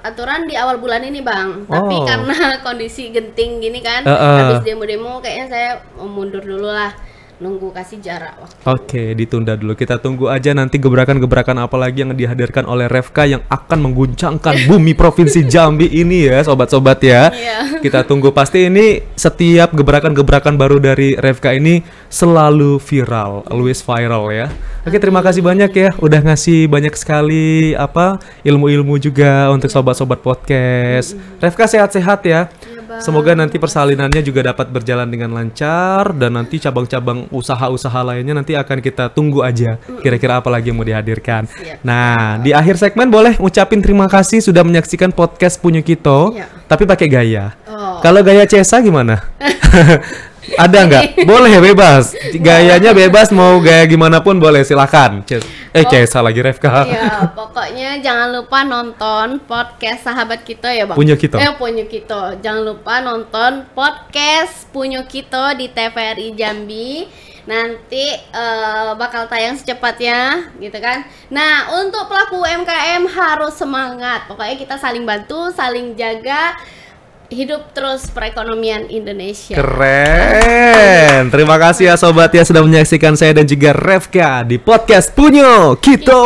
Aturan di awal bulan ini Bang, tapi karena kondisi genting gini kan, habis demo-demo kayaknya saya mundur dulu lah, nunggu kasih jarak waktu. Oke, ditunda dulu. Kita tunggu aja nanti gebrakan-gebrakan apa lagi yang dihadirkan oleh Revka yang akan mengguncangkan bumi Provinsi Jambi ini ya, sobat-sobat ya. Kita tunggu, pasti ini setiap gebrakan-gebrakan baru dari Revka ini selalu viral, always viral ya. Oke, terima kasih banyak ya udah ngasih banyak sekali ilmu-ilmu juga untuk sobat-sobat podcast. Revka sehat-sehat ya. Semoga nanti persalinannya juga dapat berjalan dengan lancar, dan nanti cabang-cabang usaha-usaha lainnya nanti akan kita tunggu aja kira-kira apa lagi yang mau dihadirkan. Nah, di akhir segmen boleh ngucapin terima kasih sudah menyaksikan podcast Punyo Kito, tapi pakai gaya. Kalau gaya CESA gimana? Ada nggak? Boleh, bebas. Gayanya bebas, mau gaya gimana pun boleh, silakan. CESA lagi Revka. Iya, pokoknya jangan lupa nonton podcast sahabat kita ya Bang. Punyo Kito. Punyo Kito. Jangan lupa nonton podcast Punyo Kito di TVRI Jambi. Nanti bakal tayang secepatnya gitu kan. Nah, untuk pelaku UMKM harus semangat. Pokoknya kita saling bantu, saling jaga. Hidup terus perekonomian Indonesia. Keren. Terima kasih ya sobat ya sudah menyaksikan saya dan juga Revka di podcast Punyo Kito.